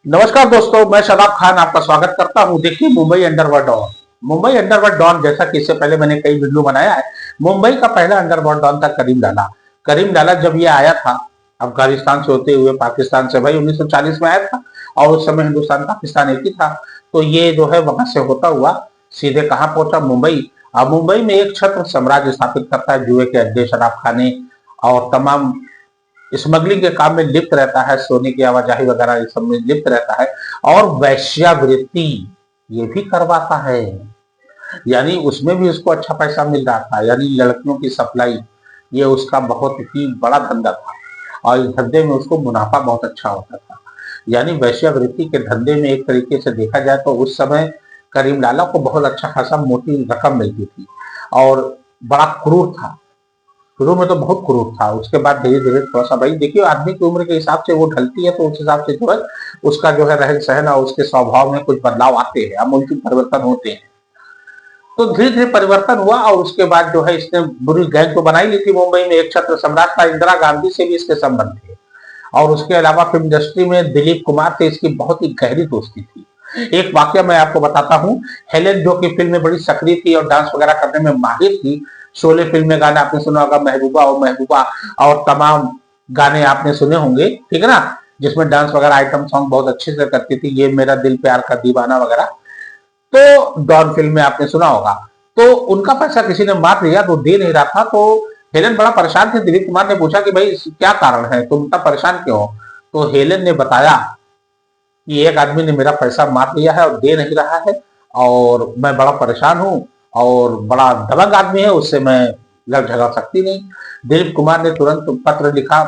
नमस्कार दोस्तों, मैं शदाब खान आपका स्वागत करता हूं। देखिए, Mumbai underworld don. Mumbai underworld don, जैसा कि इससे पहले मैंने कई वीडियो बनाया है। मुंबई का पहला अंडरवर्ल्ड डॉन था करीम लाला। करीम लाला जब ये आया था अफगानिस्तान से होते हुए पाकिस्तान से, भाई 1940 में आया था और उस समय हिंदुस्तान पाकिस्तान एक ही था। तो ये जो है वहां से होता हुआ सीधे कहाँ पहुंचा? मुंबई। अब मुंबई में एक छत्र साम्राज्य स्थापित करता है, जुए के अड्डे, शराब खाने और तमाम स्मगलिंग के काम में लिप्त रहता है, सोने की आवाजाही वगैरह इस सब में लिप्त रहता है और वैश्यावृत्ति ये भी करवाता है। यानी उसमें भी उसको अच्छा पैसा मिल रहा था, यानी लड़कियों की सप्लाई, ये उसका बहुत ही बड़ा धंधा था और इस धंधे में उसको मुनाफा बहुत अच्छा होता था। यानी वैश्यावृत्ति के धंधे में एक तरीके से देखा जाए तो उस समय करीम लाला को बहुत अच्छा खासा मोटी रकम मिलती थी और बड़ा क्रूर था। शुरू में तो बहुत क्रूर था, उसके बाद धीरे धीरे थोड़ा सा, भाई देखिए आदमी की उम्र के हिसाब से वो ढलती है तो उस हिसाब से जो है उसका जो है रहन सहन और उसके स्वभाव में कुछ बदलाव आते हैं, अमूलचूल परिवर्तन होते हैं। तो धीरे धीरे परिवर्तन हुआ और उसके बाद जो है इसने बुरी गैंग तो बनाई ली थी मुंबई में। एक छत्र सम्राट था, इंदिरा गांधी से भी इसके संबंध थे और उसके अलावा फिल्म इंडस्ट्री में दिलीप कुमार से इसकी बहुत ही गहरी दोस्ती थी। एक वाक्य मैं आपको बताता हूँ। हेलेन, जो कि फिल्म में बड़ी सक्रिय थी और डांस वगैरह करने में माहिर थी, शोले फिल्म में गाना आपने सुना होगा, महबूबा और महबूबा और तमाम गाने आपने सुने होंगे, ठीक है ना, जिसमें डांस वगैरह आइटम सॉन्ग बहुत अच्छे से करती थी, ये मेरा दिल प्यार का दीवाना वगैरह। तो डॉन फिल्म में आपने सुना होगा। तो उनका पैसा किसी ने मार लिया तो दे नहीं रहा था, तो हेलन बड़ा परेशान थे। दिलीप कुमार ने पूछा कि भाई क्या कारण है, तुम इतना परेशान क्यों हो? तो हेलन ने बताया कि एक आदमी ने मेरा पैसा मार लिया है और दे नहीं रहा है और मैं बड़ा परेशान हूं और बड़ा दबंग आदमी है, उससे मैं लड़ झगड़ सकती नहीं। दिलीप कुमार ने तुरंत पत्र लिखा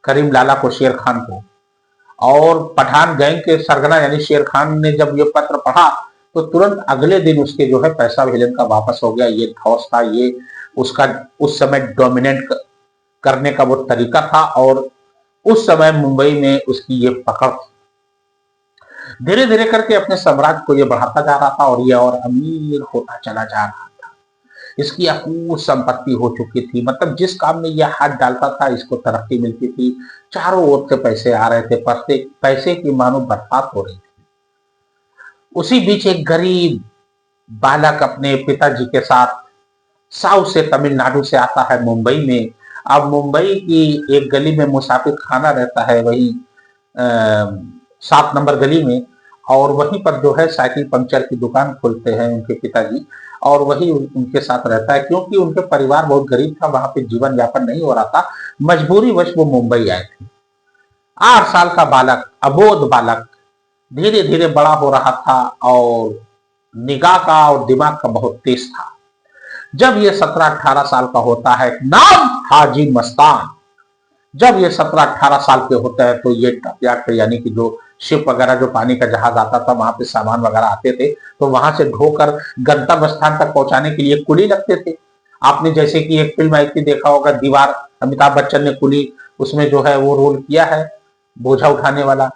करीम लाला को, शेर खान को, और पठान गैंग के सरगना यानी शेर खान ने जब ये पत्र पढ़ा तो तुरंत अगले दिन उसके जो है पैसा विलेन का वापस हो गया। ये धौस था, ये उसका उस समय डोमिनेट करने का वो तरीका था और उस समय मुंबई में उसकी ये पकड़ थी। धीरे धीरे करके अपने साम्राज्य को ये बढ़ाता जा रहा था और ये और अमीर होता चला जा रहा था। इसकी अकूत संपत्ति हो चुकी थी, मतलब जिस काम में यह हाथ डालता था इसको तरक्की मिलती थी। चारों ओर से पैसे आ रहे थे, पैसे की मानो बरसात हो रही थी। उसी बीच एक गरीब बालक अपने पिताजी के साथ साउथ से, तमिलनाडु से आता है मुंबई में। अब मुंबई की एक गली में मुसाफिर खाना रहता है, वही 7 नंबर गली में, और वहीं पर जो है साइकिल पंक्चर की दुकान खोलते हैं उनके पिताजी और वही उनके साथ रहता है, क्योंकि उनके परिवार बहुत गरीब था, वहां पे जीवन यापन नहीं हो रहा था। मजबूरी वश वो मुंबई आए थे। 8 साल का बालक, अबोध बालक, धीरे धीरे बड़ा हो रहा था और निगाह का और दिमाग का बहुत तेज था। जब ये 17-18 साल का होता है, नाम हाजी मस्तान। जब ये 17-18 साल के होते हैं तो ये यार्ड यानी कि जो शिप वगैरह, जो पानी का जहाज आता था, वहां पे सामान वगैरह आते थे, तो वहां से ढोकर गंतव्य स्थान तक पहुंचाने के लिए कुली लगते थे। आपने जैसे कि एक फिल्म आई थी, देखा होगा, दीवार, अमिताभ बच्चन ने कुली उसमें जो है वो रोल किया है, बोझा उठाने वाला।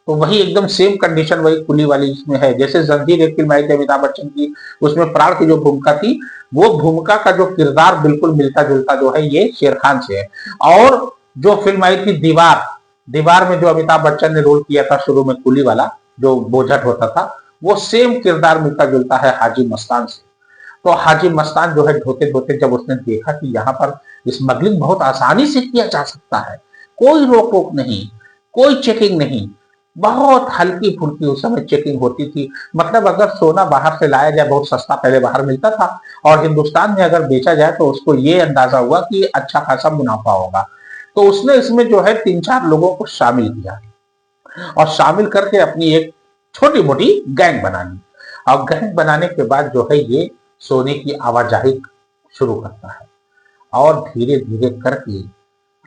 तो वही एकदम सेम कंडीशन वही कुली वाली इसमें है। जैसे जंजीर एक फिल्म आई थी अमिताभ बच्चन की, उसमें प्राण की जो भूमिका थी, वो भूमिका का जो किरदार बिल्कुल मिलता जुलता जो है ये शेर खान से है। और जो फिल्म आई थी दीवार, दीवार में जो अमिताभ बच्चन ने रोल किया था शुरू में कुली वाला, जो बोझट होता था, वो सेम किरदार मिलता जुलता है हाजी मस्तान से। तो हाजी मस्तान जो है ढोते ढोते जब उसने देखा कि यहाँ पर स्मगलिंग बहुत आसानी से किया जा सकता है, कोई रोक टोक नहीं, कोई चेकिंग नहीं, बहुत हल्की फुल्की उस समय चेकिंग होती थी। मतलब अगर सोना बाहर से लाया जाए, बहुत सस्ता पहले बाहर मिलता था, और हिंदुस्तान में अगर बेचा जाए तो उसको ये अंदाजा हुआ कि अच्छा खासा मुनाफा होगा। तो उसने इसमें जो है 3-4 लोगों को शामिल किया और शामिल करके अपनी एक छोटी मोटी गैंग बना ली। और गैंग बनाने के बाद जो है ये सोने की आवाजाही शुरू करता है और धीरे धीरे करके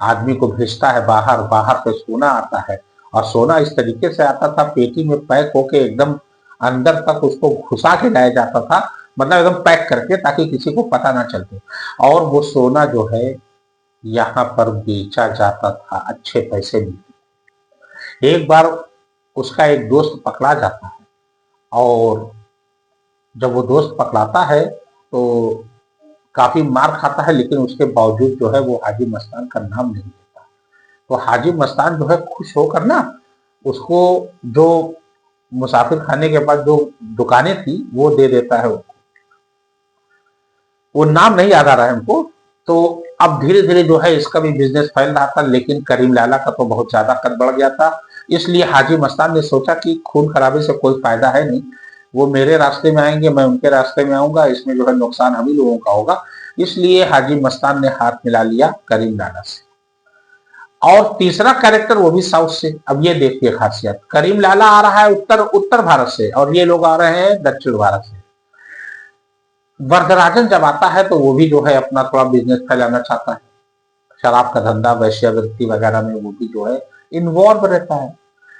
आदमी को भेजता है बाहर। बाहर से सोना आता है और सोना इस तरीके से आता था, पेटी में पैक होके एकदम अंदर तक उसको घुसा के लाया जाता था, मतलब एकदम पैक करके, ताकि किसी को पता ना चलते। और वो सोना जो है यहाँ पर बेचा जाता था, अच्छे पैसे मिलते। एक बार उसका एक दोस्त पकड़ा जाता है और जब वो दोस्त पकड़ाता है तो काफी मार खाता है, लेकिन उसके बावजूद जो है वो हाजी मस्तान का नाम नहीं लेता। तो हाजी मस्तान जो है खुश होकर ना उसको जो मुसाफिर खाने के पास जो दुकानें थी वो दे देता है। वो नाम नहीं याद आ रहा है हमको। तो अब धीरे धीरे जो है इसका भी बिजनेस फैल रहा था, लेकिन करीम लाला का तो बहुत ज्यादा कद बढ़ गया था। इसलिए हाजी मस्तान ने सोचा कि खून खराबे से कोई फायदा है नहीं, वो मेरे रास्ते में आएंगे, मैं उनके रास्ते में आऊंगा, इसमें जो है नुकसान हम ही लोगों का होगा। इसलिए हाजी मस्तान ने हाथ मिला लिया करीम लाला से। और तीसरा कैरेक्टर वो भी साउथ से। अब ये देखिए खासियत, करीम लाला आ रहा है उत्तर उत्तर भारत से और ये लोग आ रहे हैं दक्षिण भारत से। वरदराजन जब आता है तो वो भी जो है अपना थोड़ा बिजनेस फैलाना चाहता है, शराब का धंधा, वैश्यावृत्ति वगैरह में वो भी जो है इन्वॉल्व रहता है।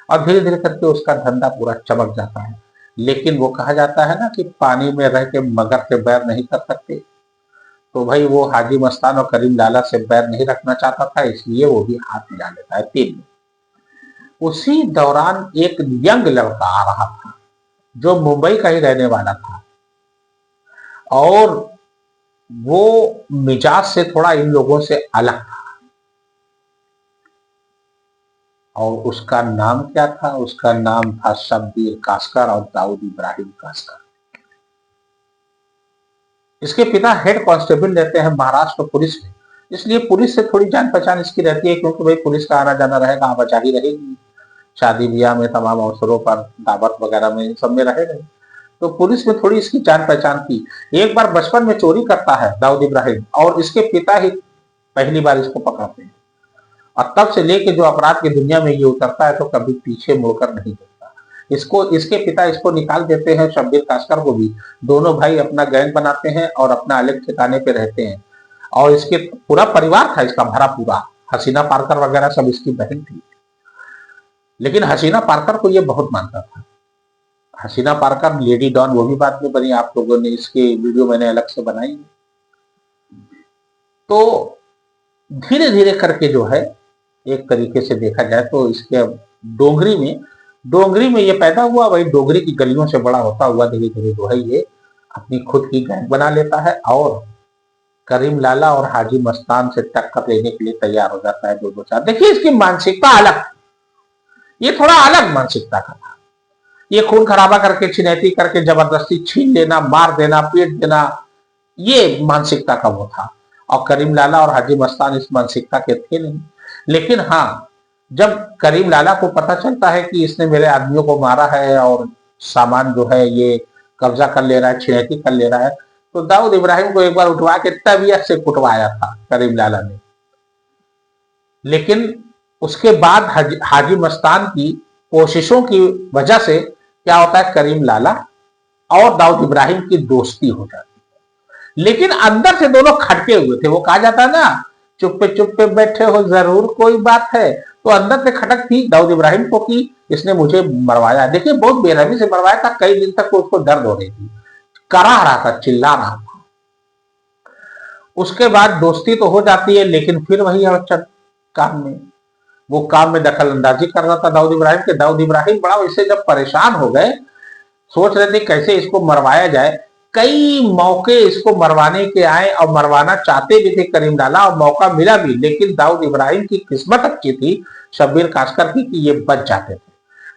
और धीरे धीरे करके उसका धंधा पूरा चमक जाता है। लेकिन वो कहा जाता है ना कि पानी में रह के मगर से बैर नहीं कर सकते। तो भाई वो हाजी मस्तान और करीम लाला से बैर नहीं रखना चाहता था, इसलिए वो भी हाथ मिला लेता है तीन में। उसी दौरान एक यंग लड़का आ रहा था जो मुंबई का ही रहने वाला था, और वो मिजाज से थोड़ा इन लोगों से अलग था। और उसका नाम क्या था? उसका नाम था शब्बीर कास्कर और दाऊद इब्राहिम कास्कर। इसके पिता हेड कांस्टेबल रहते हैं महाराष्ट्र पुलिस में, इसलिए पुलिस से थोड़ी जान पहचान इसकी रहती है, क्योंकि भाई पुलिस का आना जाना रहेगा, आवाजाही रहेगी, शादी ब्याह में, तमाम अवसरों पर, दावत वगैरह में, सब में रहेगा। तो पुलिस में थोड़ी इसकी जान पहचान थी। एक बार बचपन में चोरी करता है दाऊद इब्राहिम, और इसके पिता ही पहली बार इसको पकड़ते हैं। और तब से लेके जो अपराध की दुनिया में ये उतरता है तो कभी पीछे मुड़कर नहीं देखता। इसको इसके पिता इसको निकाल देते हैं, शब्बीर कास्कर को भी। दोनों भाई अपना गैंग बनाते हैं और अपना अलग ठिकाने पे रहते हैं। और इसके पूरा परिवार था इसका भरा पूरा, हसीना पारकर वगैरह सब इसकी बहन थी। लेकिन हसीना पारकर को ये बहुत मानता था। हसीना पारकर लेडी डॉन वो भी बाद में बनी, आप लोगों ने इसकी वीडियो मैंने अलग से बनाई। तो धीरे धीरे करके जो है एक तरीके से देखा जाए तो इसके डोंगरी में ये पैदा हुआ, वही डोंगरी की गलियों से बड़ा होता हुआ धीरे धीरे जो है ये अपनी खुद की गैंग बना लेता है और करीम लाला और हाजी मस्तान से टक्कर लेने के लिए तैयार हो जाता है। दो चार देखिए इसकी मानसिकता अलग, ये थोड़ा अलग मानसिकता का था। ये खून खराबा करके, छिनैती करके, जबरदस्ती छीन लेना, मार देना, पीट देना, ये मानसिकता का वो था। और करीम लाला और हाजी मस्तान इस मानसिकता के थे नहीं। लेकिन हाँ, जब करीम लाला को पता चलता है कि इसने मेरे आदमियों को मारा है और सामान जो है ये कब्जा कर ले रहा है, छिनैती कर ले रहा है, तो दाऊद इब्राहिम को एक बार उठवा के तबीयत से कुटवाया था करीम लाला ने। लेकिन उसके बाद हाजी मस्तान की कोशिशों की वजह से क्या होता है, करीम लाला और दाऊद इब्राहिम की दोस्ती हो जाती है। लेकिन अंदर से दोनों खटके हुए थे। वो कहा जाता है ना, चुप्पे बैठे हो जरूर कोई बात है। तो अंदर से खटक थी दाऊद इब्राहिम को कि इसने मुझे मरवाया। देखिए बहुत बेरहमी से मरवाया था, कई दिन तक उसको दर्द हो रही थी, करा रहा था, चिल्ला रहा था। उसके बाद दोस्ती तो हो जाती है, लेकिन फिर वही अड़चन काम में, वो काम में दखल अंदाजी कर रहा था दाऊद इब्राहिम के। दाऊद इब्राहिम बड़ा वैसे जब परेशान हो गए, सोच रहे थे कैसे इसको मरवाया जाए। कई मौके इसको मरवाने के आए और मरवाना चाहते भी थे करीम लाला, और मौका मिला भी। लेकिन दाऊद इब्राहिम की किस्मत अच्छी थी शब्बीर कास्कर की कि ये बच जाते थे।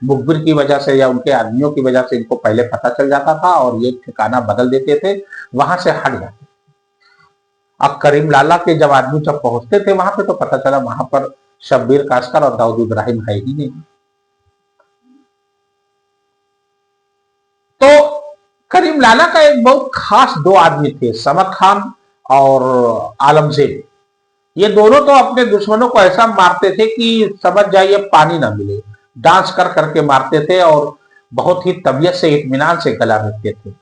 मुखबिर की वजह से या उनके आदमियों की वजह से इनको पहले पता चल जाता था और ये ठिकाना बदल देते थे, वहां से हट जाते। अब करीम लाला के जब आदमी जब पहुंचते थे वहां पे तो पता चला वहां पर शब्बीर कास्कर और दाऊद इब्राहिम है ही नहीं। तो करीम लाला का एक बहुत खास दो आदमी थे, समद खान और आलमजेब। ये दोनों तो अपने दुश्मनों को ऐसा मारते थे कि समझ जाइए पानी ना मिले, डांस कर करके मारते थे और बहुत ही तबीयत से इत्मीनान से गला रखते थे।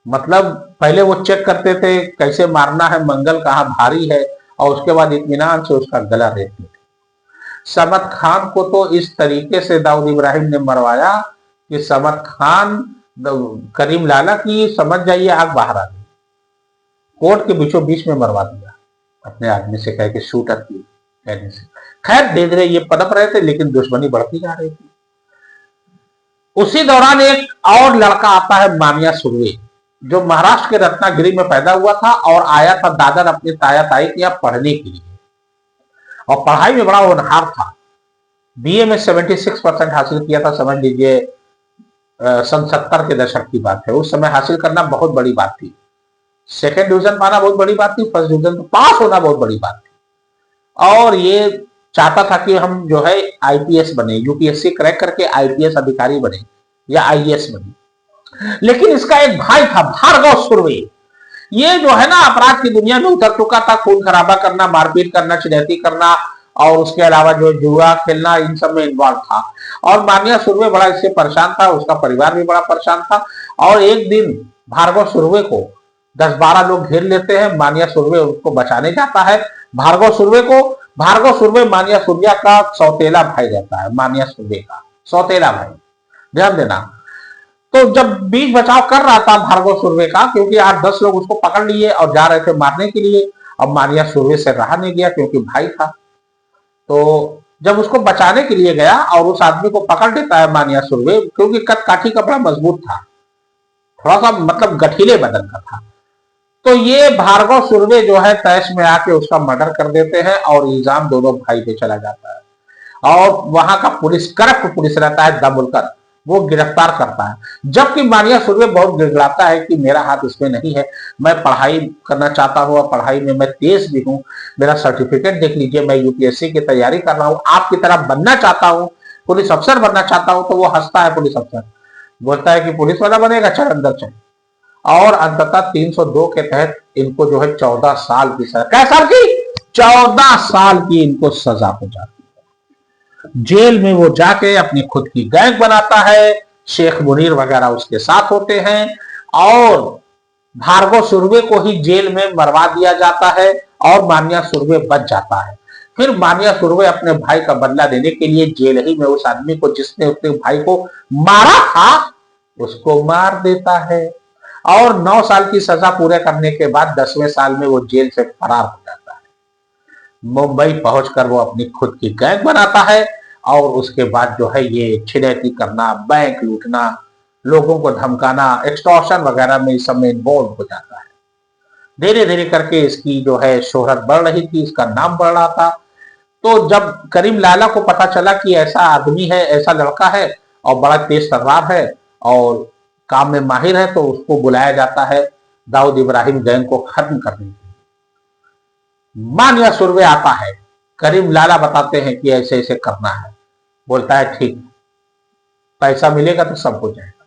मतलब पहले वो चेक करते थे कैसे मारना है, मंगल कहाँ भारी है, और उसके बाद इत्मीनान से उसका गला रेतते थे। समद खान को तो इस तरीके से दाऊद इब्राहिम ने मरवाया कि समद खान करीम लाला की समझ जाइए आग बाहर आ गई, कोर्ट के बीचों बीच में मरवा दिया अपने आदमी से कह के, शूटर की कहने से। खैर धीरे धीरे ये पनप रहे थे, लेकिन दुश्मनी बढ़ती जा रही थी। उसी दौरान एक और लड़का आता है, मामिया सुर्वे, जो महाराष्ट्र के रत्नागिरी में पैदा हुआ था और आया था दादर अपने ताया ताई के यहाँ पढ़ने के लिए, और पढ़ाई में बड़ा होनहार था। बीए में 76% हासिल किया था, समझ लीजिए सन 70 के दशक की बात है। उस समय हासिल करना बहुत बड़ी बात थी। सेकेंड डिवीजन पाना बहुत बड़ी बात थी, फर्स्ट डिवीजन तो पास होना बहुत बड़ी बात थी। और ये चाहता था कि हम जो है आईपीएस बने, यूपीएससी क्रैक करके आईपीएस अधिकारी बने या आईएएस बने। लेकिन इसका एक भाई था भार्गव सुरवे, ये जो है ना अपराध की दुनिया में उतर चुका था, खून खराबा करना, मारपीट करना, चिड़ैती करना और उसके अलावा जो जुआ खेलना, इन सब में इन्वॉल्व था। और मानिया सुरवे बड़ा इससे परेशान था, उसका परिवार भी बड़ा परेशान था। और एक दिन भार्गव सुरवे को 10-12 लोग घेर लेते हैं, मानिया सुरवे उसको बचाने जाता है भार्गव सुरवे को। भार्गव सुरवे मानिया सुरैया का सौतेला भाई रहता है, मानिया सुरवे का सौतेला भाई, ध्यान देना। तो जब बीच बचाव कर रहा था भार्गव सुरवे का, क्योंकि 8-10 लोग उसको पकड़ लिए और जा रहे थे मारने के लिए, अब मानिया सुरवे से रहा नहीं गया क्योंकि भाई था। तो जब उसको बचाने के लिए गया और उस आदमी को पकड़ लेता है मानिया सुरवे, क्योंकि कद काठी का बड़ा मजबूत था, थोड़ा सा मतलब गठीले बदन का था। तो ये भार्गव सुरवे जो है तैश में आके उसका मर्डर कर देते हैं और इल्जाम दोनों भाई पे चला जाता है। और वहां का पुलिस, करप्ट पुलिस रहता है दामुलकर, वो गिरफ्तार करता है। जबकि मानिया सुरवे बहुत गिड़गिड़ाता है कि मेरा हाथ इसमें नहीं है, मैं पढ़ाई करना चाहता हूँ और पढ़ाई में मैं तेज भी हूँ, मेरा सर्टिफिकेट देख लीजिए, मैं यूपीएससी की तैयारी कर रहा हूँ, आपकी तरह बनना चाहता हूँ, पुलिस अफसर बनना चाहता हूँ। तो वो हंसता है पुलिस अफसर, बोलता है कि पुलिस वाला बनेगा, चल अंदर चल। और अंततः 302 के तहत इनको जो है 14 साल की सजा, कै साल की, 14 साल की इनको सजा हो जाती है। जेल में वो जाके अपनी खुद की गैंग बनाता है, शेख मुनीर वगैरह उसके साथ होते हैं और भार्गव सुरवे को ही जेल में मरवा दिया जाता है और मानिया सुरवे बच जाता है। फिर मानिया सुरवे अपने भाई का बदला लेने के लिए जेल ही में उस आदमी को जिसने उसके भाई को मारा था उसको मार देता है। और 9 साल की सजा पूरे करने के बाद 10वें साल में वो जेल से फरार हो जाता है। मुंबई पहुंचकर वो अपनी खुद की गैंग बनाता है और उसके बाद जो है ये छिनैती करना, बैंक लूटना, लोगों को धमकाना, एक्सटॉर्शन वगैरह में इस सब में इन्वॉल्व हो जाता है। धीरे धीरे करके इसकी जो है शोहरत बढ़ रही थी, इसका नाम बढ़ रहा था। तो जब करीम लाला को पता चला कि ऐसा आदमी है, ऐसा लड़का है और बड़ा तेज तर्रार है और काम में माहिर है, तो उसको बुलाया जाता है दाऊद इब्राहिम गैंग को खत्म करने के लिए। मानिया सुरवे आता है, करीम लाला बताते हैं कि ऐसे ऐसे करना है, बोलता है ठीक, पैसा मिलेगा तो सब हो जाएगा।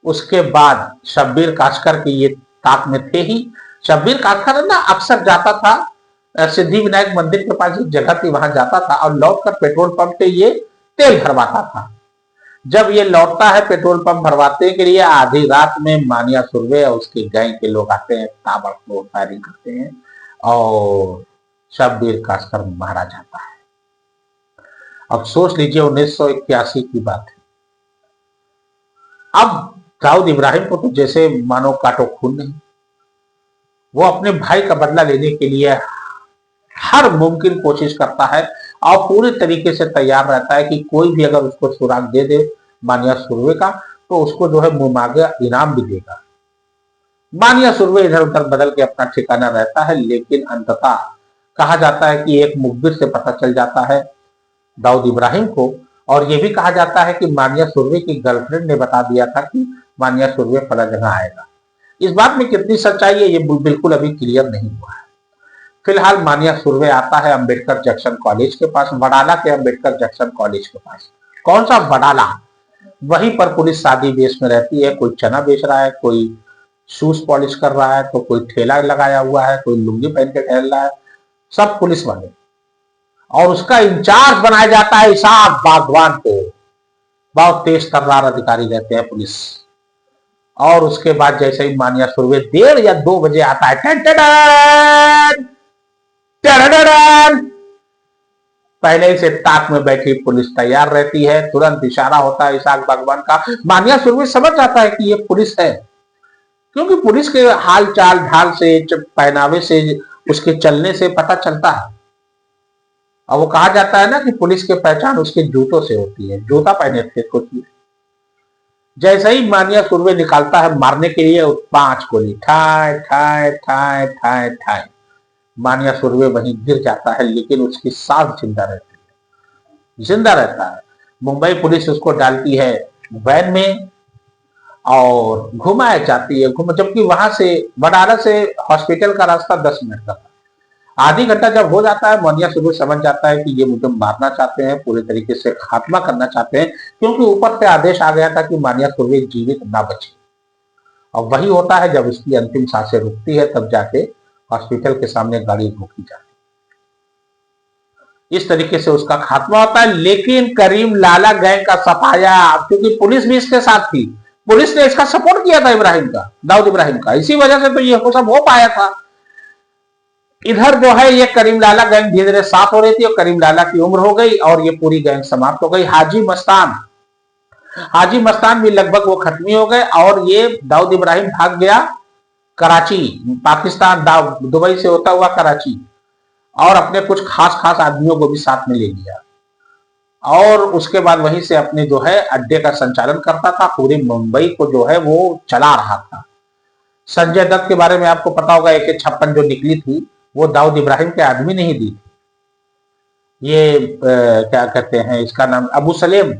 उसके बाद शब्बीर कास्कर की ये ताक में थे ही। शब्बीर कास्कर ना अक्सर जाता था सिद्धि विनायक मंदिर के पास एक जगह थी, वहां जाता था और लौटकर पेट्रोल पंप पे ये तेल भरवाता था। जब ये लौटता है पेट्रोल पंप भरवाते के लिए, आधी रात में मानिया सुरवे और उसके गैंग के लोग आते हैं, ताबड़तोड़ फायरिंग करते हैं और शब्बीर कास्कर मारा जाता है। अब सोच लीजिए 1981 की बात है। अब दाऊद इब्राहिम को तो जैसे मानो काटो खून नहीं, वो अपने भाई का बदला लेने के लिए हर मुमकिन कोशिश करता है और पूरी तरीके से तैयार रहता है कि कोई भी अगर उसको सुराग दे दे मानिया सुरवे का तो उसको जो है मुंह मांगे इनाम भी देगा। मानिया सुरवे इधर उधर बदल के अपना ठिकाना रहता है, लेकिन अंततः कहा जाता है कि एक मुखबिर से पता चल जाता है दाऊद इब्राहिम को, और यह भी कहा जाता है कि मानिया सुरवे की गर्लफ्रेंड ने बता दिया था कि मानिया सुरवे फला जगह आएगा। इस बात में कितनी सच्चाई है ये बिल्कुल अभी क्लियर नहीं हुआ है। फिलहाल मानिया सुरवे आता है अंबेडकर जंक्शन कॉलेज के पास, बडाला के अंबेडकर जंक्शन कॉलेज के पास। कौन सा बडाला? वहीं पर पुलिस शादी बेस में रहती है, कोई चना बेच रहा है, कोई शूज पॉलिश कर रहा है, तो कोई ठेला लगाया हुआ है, कोई लुंगी पहन के टहल रहा है, सब पुलिस वाले। और उसका इंचार्ज बनाया जाता है इसाक बागवान को, बहुत तेज तर्रार अधिकारी रहते हैं पुलिस। और उसके बाद जैसे ही मानिया सुरवे 1:30 या 2 बजे आता है, टन टन टन टन, पहले से ताक में बैठी पुलिस तैयार रहती है, तुरंत इशारा होता है इसाक बागवान का। मानिया सुरवे समझ जाता है कि ये पुलिस है, क्योंकि पुलिस के हाल चाल ढाल से, पहनावे से, उसके चलने से पता चलता है। और वो कहा जाता है ना कि पुलिस की पहचान उसके जूतों से होती है, जूता पहने थे कुछ। जैसे ही मानिया सुरवे निकालता है मारने के लिए 5 गोली, ठाए ठाए ठाए ठाए ठाए, मानिया सुरवे वहीं गिर जाता है, लेकिन उसकी सांस जिंदा रहती है। जिंदा रहता है। मुंबई पुलिस उसको डालती है वैन में और घुमाया जाती है, जबकि वहां से बनारस से हॉस्पिटल का रास्ता 10 मिनट का था। आधी घंटा जब हो जाता है, मोनिया सुबह समझ जाता है कि ये मुझे मारना चाहते हैं, पूरे तरीके से खात्मा करना चाहते हैं, क्योंकि ऊपर से आदेश आ गया था कि मानिया सुर्वे जीवित ना बचे। और वही होता है, जब उसकी अंतिम सांसें रुकती है तब जाके हॉस्पिटल के सामने गाड़ी रोकी जाती है। इस तरीके से उसका खात्मा होता है। लेकिन करीम लाला गैंग का सफाया, क्योंकि पुलिस भी इसके साथ थी, पुलिस ने इसका सपोर्ट किया था इब्राहिम का, दाऊद इब्राहिम का, इसी वजह से तो ये सब हो पाया था। इधर जो है ये करीम लाला गैंग धीरे धीरे साफ हो रही थी और करीम लाला की उम्र हो गई और ये पूरी गैंग समाप्त हो गई। हाजी मस्तान भी लगभग वो खत्म हो गए और ये दाऊद इब्राहिम भाग गया कराची, पाकिस्तान, दुबई से होता हुआ कराची, और अपने कुछ खास खास आदमियों को भी साथ में ले लिया और उसके बाद वहीं से अपने जो है अड्डे का संचालन करता था, पूरी मुंबई को जो है वो चला रहा था। संजय दत्त के बारे में आपको पता होगा, AK-56 जो निकली थी वो दाऊद इब्राहिम के आदमी ने ही दी थी। ये क्या कहते हैं इसका नाम, अबू सलेम,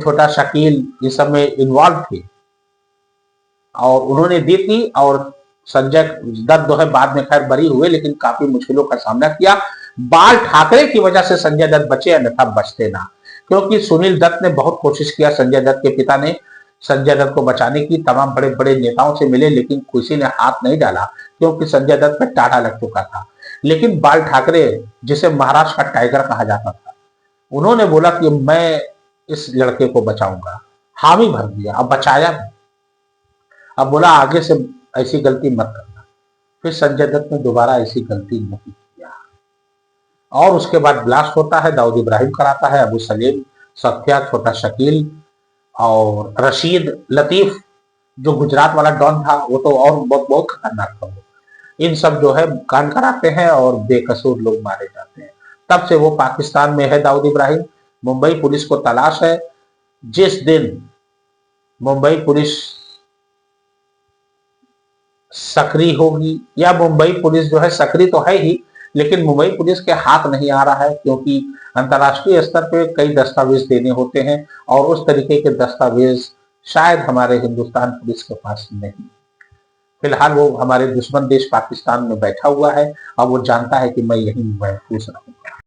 छोटा शकील, ये सब में इन्वॉल्व थे और उन्होंने दी थी। और संजय दत्त जो है बाद में खैर बरी हुए, लेकिन काफी मुश्किलों का सामना किया। बाल ठाकरे की वजह से संजय दत्त बचे, अन्यथा बचते ना, क्योंकि सुनील दत्त ने बहुत कोशिश किया, संजय दत्त के पिता ने संजय दत्त को बचाने की, तमाम बड़े बड़े नेताओं से मिले, लेकिन किसी ने हाथ नहीं डाला क्योंकि संजय दत्त पे टाटा लग चुका था। लेकिन बाल ठाकरे, जिसे महाराष्ट्र का टाइगर कहा जाता था, उन्होंने बोला कि मैं इस लड़के को बचाऊंगा, हामी भर दिया, अब बचाया। अब बोला आगे से ऐसी गलती मत करना। फिर संजय दत्त ने दोबारा ऐसी गलती नहीं किया और उसके बाद ब्लास्ट होता है, दाऊद इब्राहिम कराता है, अबू सलीम, सत्या, छोटा शकील और रशीद लतीफ जो गुजरात वाला डॉन था, वो तो और बहुत बहुत खतरनाक था। इन सब जो है कांड कराते हैं और बेकसूर लोग मारे जाते हैं। तब से वो पाकिस्तान में है दाऊद इब्राहिम। मुंबई पुलिस को तलाश है, जिस दिन मुंबई पुलिस सक्रिय होगी, या मुंबई पुलिस जो है सक्रिय तो है ही, लेकिन मुंबई पुलिस के हाथ नहीं आ रहा है, क्योंकि अंतर्राष्ट्रीय स्तर पे कई दस्तावेज देने होते हैं और उस तरीके के दस्तावेज शायद हमारे हिंदुस्तान पुलिस के पास नहीं। फिलहाल वो हमारे दुश्मन देश पाकिस्तान में बैठा हुआ है और वो जानता है कि मैं यहीं महफूज रहूंगा।